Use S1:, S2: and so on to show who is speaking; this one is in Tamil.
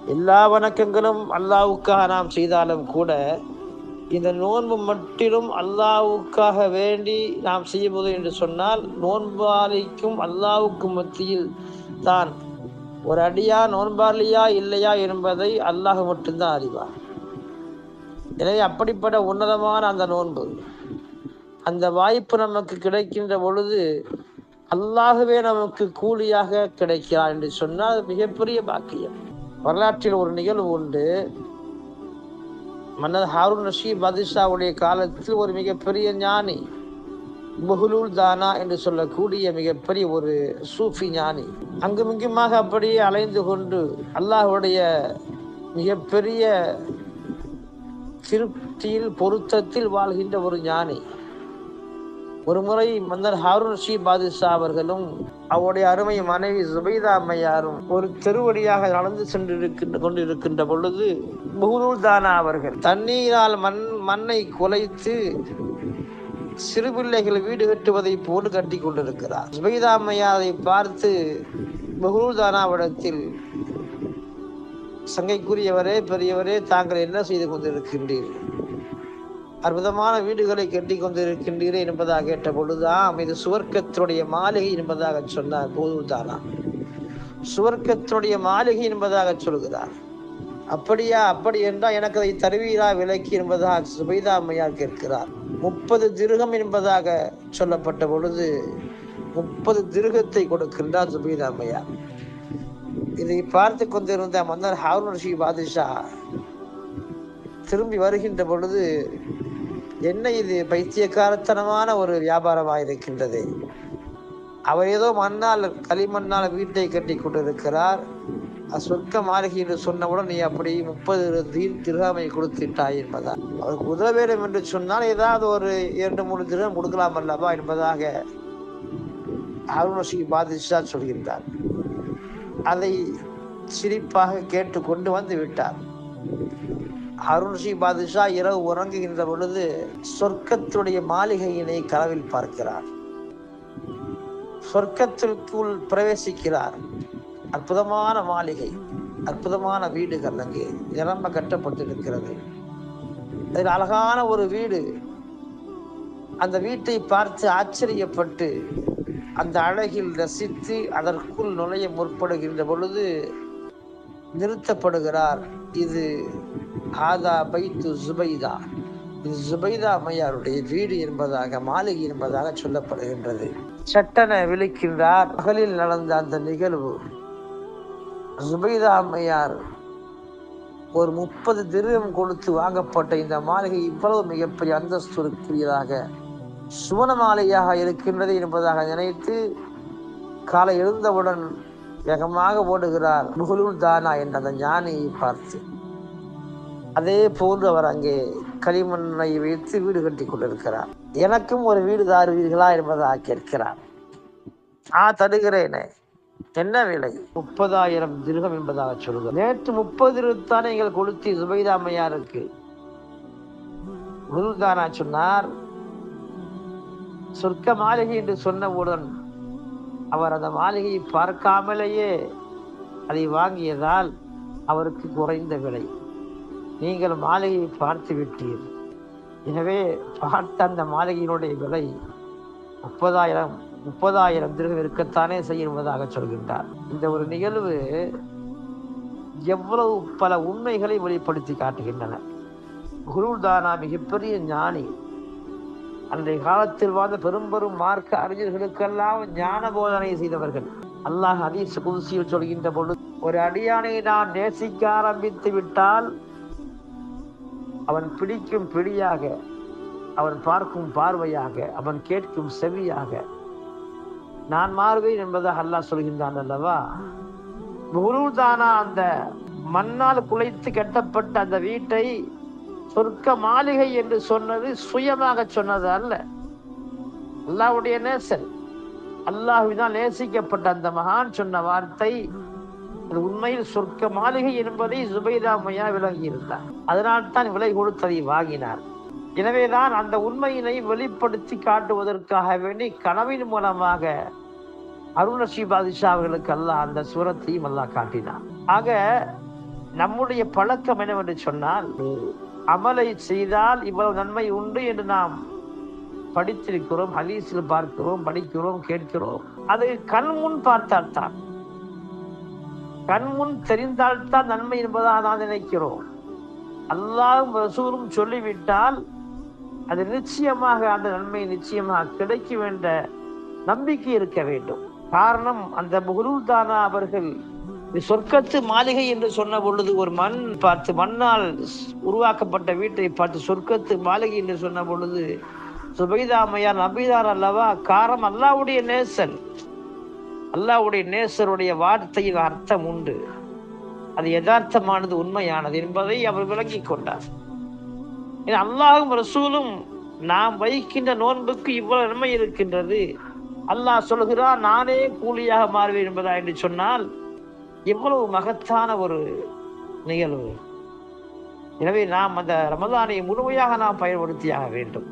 S1: எல்லா வணக்கங்களும் அல்லாஹ்வுக்காக நாம் செய்தாலும் கூட இந்த நோன்பு மட்டிலும் அல்லாஹ்வுக்காக வேண்டி நாம் செய்யும்போது என்று சொன்னால் நோன்பாளிக்கும் அல்லாஹ்வுக்கும் மத்தியில் தான் ஒரு அடியா நோன்பாளியா இல்லையா என்பதை அல்லாஹ் மட்டும்தான் அறிவார். எனவே அப்படிப்பட்ட உன்னதமான அந்த நோன்பு, அந்த வாய்ப்பு நமக்கு கிடைக்கின்ற பொழுது அல்லாஹ்வே நமக்கு கூலியாக கிடைக்கிறார் என்று சொன்னால் மிகப்பெரிய பாக்கியம். வரலாற்றில் ஒரு நிகழ்வு உண்டு. மன்னர் ஹாரூன் ரஷீத் பாதுஷாவுடைய காலத்தில் ஒரு மிகப்பெரிய ஞானி, பஹ்லூல் தானா என்று சொல்லக்கூடிய மிகப்பெரிய ஒரு சூஃபி ஞானி, அங்குமிங்குமாக அப்படியே அலைந்து கொண்டு அல்லாஹ்வுடைய மிகப்பெரிய திருப்தியில் பொருத்தத்தில் வாழ்கின்ற ஒரு ஞானி. ஒரு முறை மன்னர் ஹாரூன் ரஷீத் பாதுஷா அவர்களும் அவருடைய அருமை மனைவி ஜுபைதா அம்மையாரும் ஒரு தெருவடியாக நடந்து கொண்டிருக்கின்ற பொழுது பஹ்லூல் தானா அவர்கள் தண்ணீரால் மண்ணை குலைத்து சிறு பிள்ளைகள் வீடு கட்டுவதை போன்று கட்டி கொண்டிருக்கிறார். ஜுபைதா அம்மையாரை பார்த்து பஹ்லூல் தானாவிடத்தில், சங்கைக்குரியவரே, பெரியவரே, தாங்கள் என்ன செய்து கொண்டிருக்கின்றீர்கள்? அற்புதமான வீடுகளை கட்டி கொண்டிருக்கின்றீர்கள் என்பதாக கேட்ட பொழுதுதான் இது சுவர்க்கத்தினுடைய மாளிகை என்பதாக சொன்னார் பஹ்லூல் தானா. சுவர்க்கத்தினுடைய மாளிகை என்பதாக சொல்கிறார். அப்படியா? அப்படி என்றால் எனக்கு அதை தருவீரா விலைக்கு என்பதாக சுபைதா அம்மையார் கேட்கிறார். 30 திர்ஹம் என்பதாக சொல்லப்பட்ட பொழுது 30 திர்ஹத்தை கொடுக்கின்றார் சுபைதா அம்மையார். இதை பார்த்து கொண்டிருந்த மன்னர் ஹாரூன் ரஷீத் பாதுஷா திரும்பி வருகின்ற பொழுது, என்ன இது பைத்தியக்காரத்தனமான ஒரு வியாபாரமாக இருக்கின்றது. அவர் ஏதோ களிமண்ணால் வீட்டை கட்டி கொண்டிருக்கிறார், சொர்க்க மாளிகை என்று சொன்னவுடன் நீ அப்படி 30 திர்ஹமை கொடுத்துட்டாய் என்பதா? அவருக்கு உதவ வேண்டும் என்று சொன்னால் ஏதாவது ஒரு 2-3 திர்ஹம் கொடுக்கலாம் அல்லவா என்பதாக ஹாரூன் ரஷீத் பாதுஷா சொல்கின்றார். அதை சிரிப்பாக கேட்டு கொண்டு வந்து விட்டார். ஹாரூன் ரஷீத் பாதுஷா இரவு உறங்குகின்ற பொழுது சொர்க்கத்துடைய மாளிகையினை கனவில் பார்க்கிறார். சொர்க்கத்திற்குள் பிரவேசிக்கிறார். அற்புதமான மாளிகை, அற்புதமான வீடுகள் அங்கே நிரம்ப கட்டப்பட்டிருக்கிறது. அதில் அழகான ஒரு வீடு. அந்த வீட்டை பார்த்து ஆச்சரியப்பட்டு அந்த அழகில் ரசித்து அதற்குள் நுழைய முற்படுகின்ற பொழுது நிறுத்தப்படுகிறார். இது ஆதா பைத்து ஜுபைதா, இது ஜுபைதா அம்மையாருடைய வீடு என்பதாக, மாளிகை என்பதாக சொல்லப்படுகின்றது. சட்டென விழிக்கின்றார். பகலில் நடந்த அந்த நிகழ்வு. ஜுபைதா அம்மையார் ஒரு 30 திர்ஹம் கொடுத்து வாங்கப்பட்ட இந்த மாளிகை இவ்வளவு மிகப்பெரிய அந்தஸ்துக்குரியதாக சுவன மாளிகையாக இருக்கின்றது என்பதாக நினைத்து காலை எழுந்தவுடன் வேகமாக ஓடுகிறார் பஹ்லூல் தானா என்ற அந்த ஞானியை பார்த்து. அதே போன்று அவர் அங்கே களிமண்ணை வைத்து வீடு கட்டி கொண்டிருக்கிறார். எனக்கும் ஒரு வீடு தாருவீர்களா என்பதாக கேட்கிறார். தருகிறேனே, என்ன விலை? 30,000 திர்ஹம் என்பதாக சொல்கிறார். நேற்று 30 திர்ஹம் நீங்கள் கொடுத்து சுபைதா அம்மையாருக்கு. பஹ்லூல் தானா சொன்னார், சொர்க்க மாளிகை என்று சொன்னவுடன் அவர் அந்த மாளிகையை பார்க்காமலேயே அதை வாங்கியதால் அவருக்கு குறைந்த விலை. நீங்கள் மாளிகையை பார்த்து விட்டீர், எனவே பார்த்த அந்த மாளிகையினுடைய விலை 30,000 திர்ஹம் இருக்கத்தானே செய்யும்பதாக சொல்கின்றார். இந்த ஒரு நிகழ்வு எவ்வளவு பல உண்மைகளை வெளிப்படுத்தி காட்டுகின்றன. பஹ்லூல் தானா மிகப்பெரிய ஞானி. அன்றைய காலத்தில் வாழ்ந்த பெரும் மார்க்க அறிஞர்களுக்கெல்லாம் ஞான போதனை செய்தவர்கள். அல்லாஹ் ஹதீஸ் குத்ஸியில் சொல்கின்ற பொழுது, ஒரு அடியானை நான் நேசிக்க ஆரம்பித்து விட்டால் அவன் பிடிக்கும் பிடியாக, அவன் பார்க்கும் பார்வையாக, அவன் கேட்கும் செவியாக நான் மாறுவேன் என்பதாக அல்லாஹ் சொல்கின்றான் அல்லவா? பஹ்லூல் தானா அந்த மண்ணால் குலைத்து கட்டப்பட்ட அந்த வீட்டை சொர்க்க மாளிகை என்று சொன்னது சுயமாக சொன்னது அல்ல. அல்லாஹ்வுடைய நேசன், அல்லாஹ்வினால் நேசிக்கப்பட்ட அந்த மகான் சொன்ன வார்த்தை. அது உண்மையில் சொர்க்க மாளிகை என்பதை சுபைதா அம்மையா விளங்கி இருந்தார். அதனால் தான் விலை கொடுத்ததை வாங்கினார். எனவேதான் அந்த உண்மையினை வெளிப்படுத்தி காட்டுவதற்காக வேண்டி கனவின் மூலமாக ஹாரூன் ரஷீத் பாதுஷா அவர்களுக்கு அல்லாஹ் அந்த சூரத்தையும் அல்லாஹ் காட்டினார். ஆக நம்முடைய பழக்கம் என்னவென்று சொன்னால், அமலை செய்தால் இவ்வளவு நன்மை உண்டு என்று நாம் படித்திருக்கிறோம், ஹதீஸில் பார்க்கிறோம், படிக்கிறோம், கேட்கிறோம். அது கண்முன் பார்த்தால்தான், கண்முன் தெரிந்தால்தான் நன்மை என்பதாக நான் நினைக்கிறோம். அல்லாஹ்வும் ரசூலும் சொல்லிவிட்டால் அது நிச்சயமாக அந்த நன்மை நிச்சயமாக கிடைக்கும் என்ற நம்பிக்கை இருக்க வேண்டும். காரணம், அந்த புஹ்ருல்தானா அவர்கள் சொர்க்கத்து மாளிகை என்று சொன்ன பொழுது, ஒரு மண் பார்த்து, மண்ணால் உருவாக்கப்பட்ட வீட்டை பார்த்து சொர்க்கத்து மாளிகை என்று சொன்ன பொழுது, சுபைதாமையார் நபிதார் அல்லவா? காரணம், அல்லாஹ்வுடைய நேசன், அல்லாஹ்வுடைய நேசருடைய வார்த்தையில் அர்த்தம் உண்டு, அது யதார்த்தமானது, உண்மையானது என்பதை அவர் விளங்கிக் கொண்டார். அல்லாஹ்வும் ரசூலும் நாம் வைக்கின்ற நோன்புக்கு இவ்வளவு நன்மை இருக்கின்றது, அல்லாஹ் சொல்கிறார் நானே கூலியாக மாறுவேன் என்பதா என்று சொன்னால் எவ்வளவு மகத்தான ஒரு நிகழ்வு. எனவே நாம் அந்த ரமதானை முழுமையாக நாம் பயன்படுத்தியாக வேண்டும்.